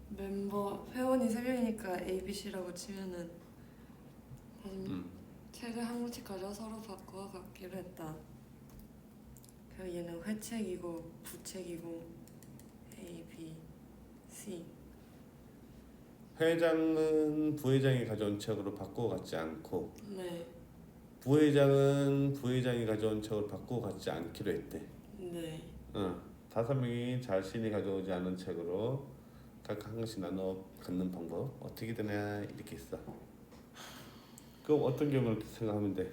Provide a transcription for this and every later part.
멤버 회원이 3명이니까 ABC라고 치면은 책을 한 권씩 가져 서로 바꿔 갖기로 했다. 그리고 얘는 회책이고 부책이고 A, B, C. 회장은 부회장이 가져온 책으로 바꾸어 갖지 않고 네. 부회장은 부회장이 가져온 책을 바꾸어 갖지 않기로 했대. 네. 5명이 자신이 가져오지 않은 책으로 각 한 권씩 나눠 갖는 방법 어떻게 되냐 이렇게 있어. 그럼 어떤 경우를 생각하면 돼?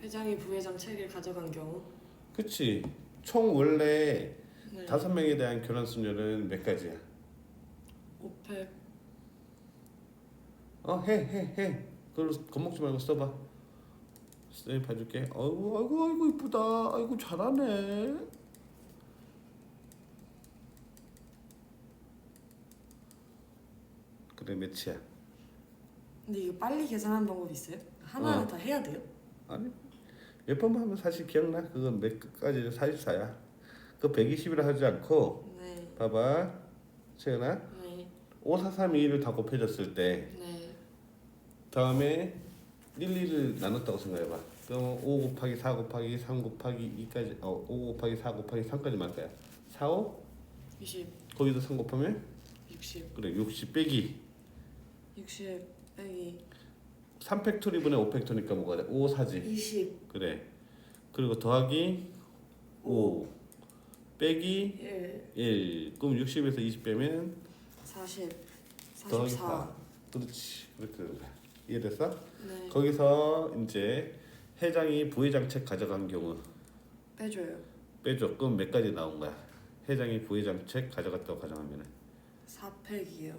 회장이 부회장 책을 가져간 경우? 그치. 총 원래 네. 5명에 대한 교란 순열은 몇 가지야? 5팩. 해. 그걸 겁먹지 말고 써봐. 선생님 봐줄게. 아이고 이쁘다. 아이고 잘하네. 그래 몇이야? 근데 이거 빨리 계산하는 방법이 있어요? 하나하나 다 해야 돼요? 아니 몇 번만 하면 사실 기억나. 그건 몇 가지 44야. 그 120이라 하지 않고 네. 봐봐. 채연아 네. 5, 4, 3, 2를 다 곱해졌을 때 네. 다음에 1, 2를 나눴다고 생각해봐. 그럼 5 곱하기 4 곱하기 3 곱하기 2까지 5 곱하기 4 곱하기 3까지 말 거야. 4, 5? 20. 거기도 3 곱하면? 60. 그래 60 빼기 60 빼기 3팩토리분의 5팩토니까 뭐가 돼? 5, 4지. 20. 그래. 그리고 더하기 5 빼기 1. 1. 그럼 60에서 20 빼면 40. 더하기 44. 4. 그렇지. 그렇게 되는 거야. 이해됐어? 네. 거기서 이제 회장이 부회장 책 가져간 경우 빼줘요. 빼줘. 그럼 몇 가지 나온 거야? 회장이 부회장 책 가져갔다고 가정하면은 4팩이요.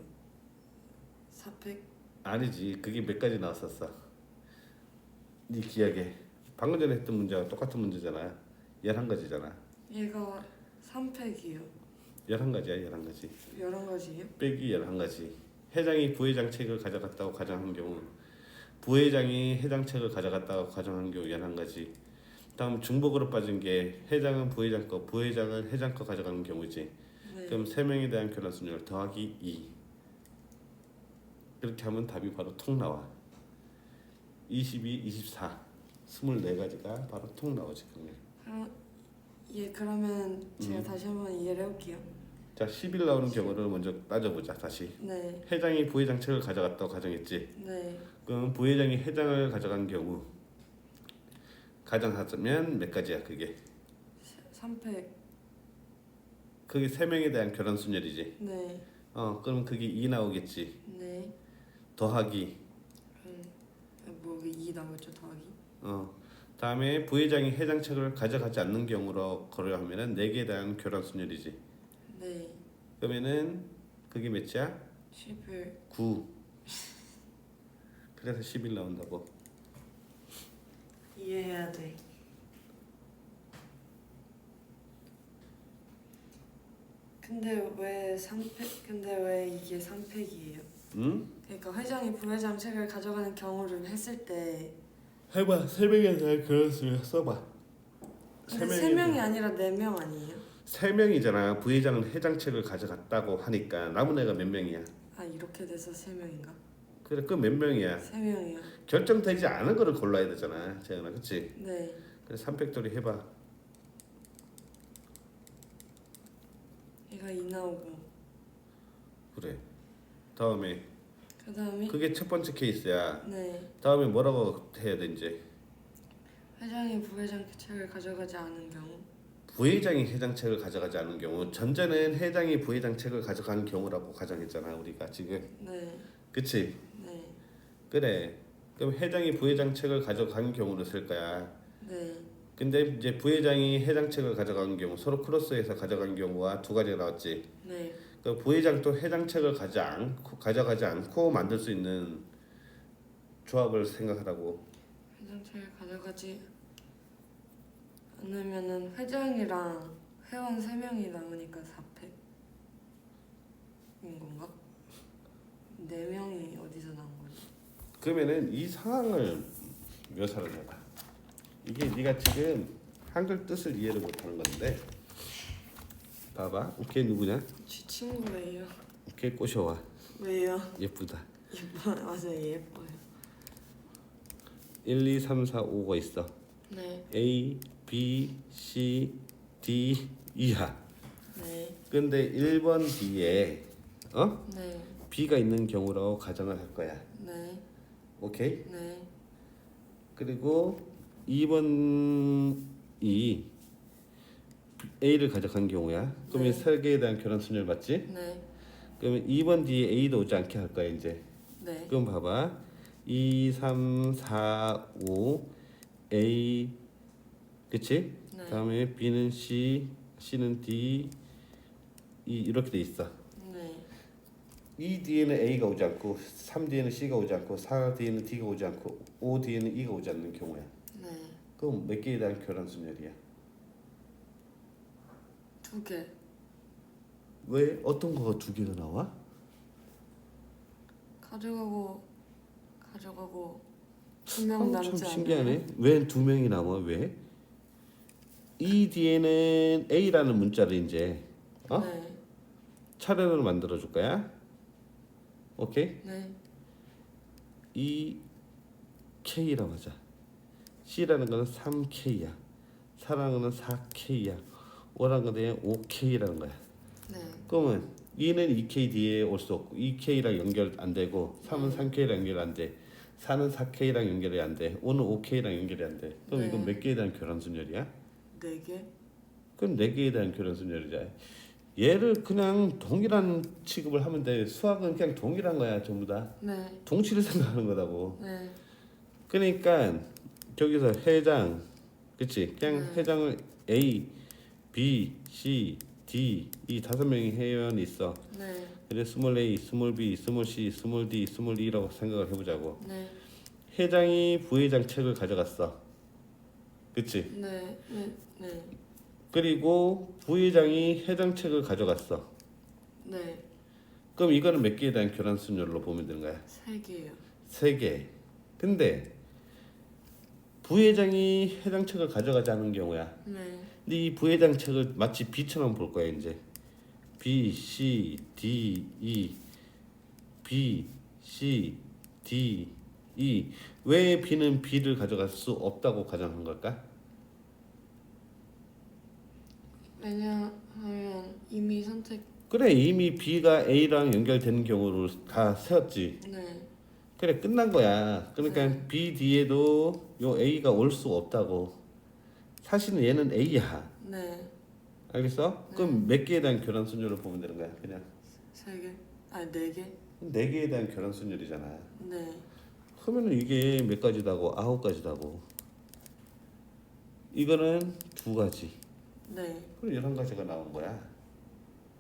4팩? 아니지. 그게 몇 가지 나왔었어? 네 기억에 방금 전에 했던 문제와 똑같은 문제잖아. 11가지잖아. 얘가 3팩이요. 11가지야. 11가지. 11가지요? 빼기 11가지. 회장이 부회장 책을 가져갔다고 가정한 경우 부회장이 회장 책을 가져갔다고 가정한 경우 11가지. 다음 중복으로 빠진 게 회장은 부회장 거, 부회장은 회장 거 가져가는 경우지. 네. 그럼 3명에 대한 교란 순열 더하기 2. 이렇게 하면 답이 바로 통 나와. 22, 24, 24가지가 바로 통 나오지. 그러면 제가 다시 한번 이해를 해볼게요. 자, 10일 나오는 경우를 먼저 따져보자. 다시. 네. 회장이 부회장 책을 가져갔다고 가정했지. 네. 그럼 부회장이 회장을 가져간 경우 가정하자면 몇 가지야 그게? 3팩. 그게 3명에 대한 교란 순열이지. 네. 그럼 그게 2 나오겠지. 네. 더하기. 뭐 2 나오죠 더하기? 다음에 부회장이 회장 책을 가져가지 않는 경우로 고려하면은 4개에 대한 교란 순열이지. 네. 그러면은 그게 몇이야? 11. 9. 그래서 10일 나온다고. 이해해야 돼. 근데 왜 이게 3팩이에요? 응? 그러니까 회장이 부회장 책을 가져가는 경우를 했을 때 해봐. 3명에 대한 교란 순열 써봐. 근데 3명이 아니라 4명 아니에요? 3명이잖아. 부회장은 회장 책을 가져갔다고 하니까 남은 애가 몇 명이야? 아 이렇게 돼서 3명인가? 그래 그 몇 명이야? 3명이요. 결정되지 않은 거를 골라야 되잖아. 재현아 그치? 네. 그래서 3팩토리 해봐. 얘가 2 나오고 그래. 다음에 그 다음에 그게 첫 번째 케이스야. 네. 다음에 뭐라고 해야 돼 이제? 회장이 부회장 책을 가져가지 않은 경우 부회장이 회장 책을 가져가지 않은 경우 전제는 회장이 부회장 책을 가져간 경우라고 가정했잖아 우리가 지금. 네. 그치? 네. 그래. 그럼 회장이 부회장 책을 가져간 경우를 쓸 거야. 네. 근데 이제 부회장이 회장 책을 가져간 경우 서로 크로스해서 가져간 경우가 2가지가 나왔지. 네. 그 부회장도 회장 책을 가져가지 않고 만들 수 있는 조합을 생각하라고. 회장 책을 가져가지 않으면은 회장이랑 회원 3명이 남으니까 4팩인 건가? 4명이 어디서 나온 거지? 그러면은 이 상황을 묘사를 해봐. 이게 네가 지금 한글 뜻을 이해를 못하는 건데 봐봐. 오케이 누구냐? 지 친구예요. 오케이 꼬셔와. 왜요? 예쁘다. 예뻐. 맞아요. 예뻐요. 1, 2, 3, 4, 5가 있어. 네. A, B, C, D, E야. 네. 근데 1번 D에 네. B가 있는 경우라고 가정을 할 거야. 네. 오케이? 네. 그리고 2번이 A를 가져간 경우야. 그러면 네. 세 개에 대한 교란순열 맞지? 네. 그러면 2번 D에 A도 오지 않게 할 거야 이제. 네. 그럼 봐봐. 2, 3, 4, 5 A 그치? 네. 다음에 B는 C, C는 D 이렇게 돼 있어. 네. 2D에는 A가 오지 않고 3D에는 C가 오지 않고 4D에는 D가 오지 않고 5D에는 E가 오지 않는 경우야. 네. 그럼 몇 개에 대한 교란순열이야? 2개. 왜? 어떤 거가 두 개가 나와? 가져가고 2명 남지 참 않아요? 신기하네. 왜 두 명이 나와? 왜? 2D에는 A라는 문자를 이제 네. 차례로 만들어 줄 거야. 오케이? 네. 2K라고 하자. C라는 거는 3K야. 4라는 거는 4K야. 5라는 거는 5K라는 거야. 네. 그러면 2는 2K 뒤에 올 수 없고 2K랑 연결 안 되고 3은 3K랑 연결 안 돼. 4는 4K랑 연결이 안 돼. 5는 5K랑 연결이 안 돼. 그럼 네. 이건 몇 개에 대한 교란순열이야? 4개? 그럼 4개에 대한 교란순열이자. 얘를 그냥 동일한 취급을 하면 돼. 수학은 그냥 동일한 거야 전부 다. 네. 동치를 생각하는 거다고. 네. 그러니까 저기서 해장, 그치? 그냥 해장을 A, B, C, D 이 5명의 회원이 있어. 네. 그래 스몰 A, 스몰 B, 스몰 C, 스몰 D, 스몰 E라고 생각을 해보자고. 네. 회장이 부회장 책을 가져갔어. 그치? 네. 네. 네. 그리고 부회장이 회장 책을 가져갔어. 네. 그럼 이거는 몇 개에 대한 교란순열로 보면 되는 거야? 3개요. 3개. 근데 부회장이 회장 책을 가져가지 않은 경우야. 네. 근데 이 부회장 책을 마치 B처럼 볼 거야 이제. B, C, D, E, B, C, D, E. 왜 B는 B를 가져갈 수 없다고 가정한 걸까? 왜냐하면 이미 선택. 그래 이미 B가 A랑 연결되는 경우를 다 세웠지. 네. 그래 끝난 거야. 그러니까 B 뒤에도 요 A가 올 수 없다고. 사실은 얘는 A야. 네. 알겠어? 그럼 몇 개에 대한 교란순열을 보면 되는 거야 그냥. 3개? 아니 4개? 4개에 대한 교란순열이잖아. 네. 그러면은 이게 몇 가지다고? 9가지다고. 이거는 2가지. 네. 그럼 11가지가 나온 거야.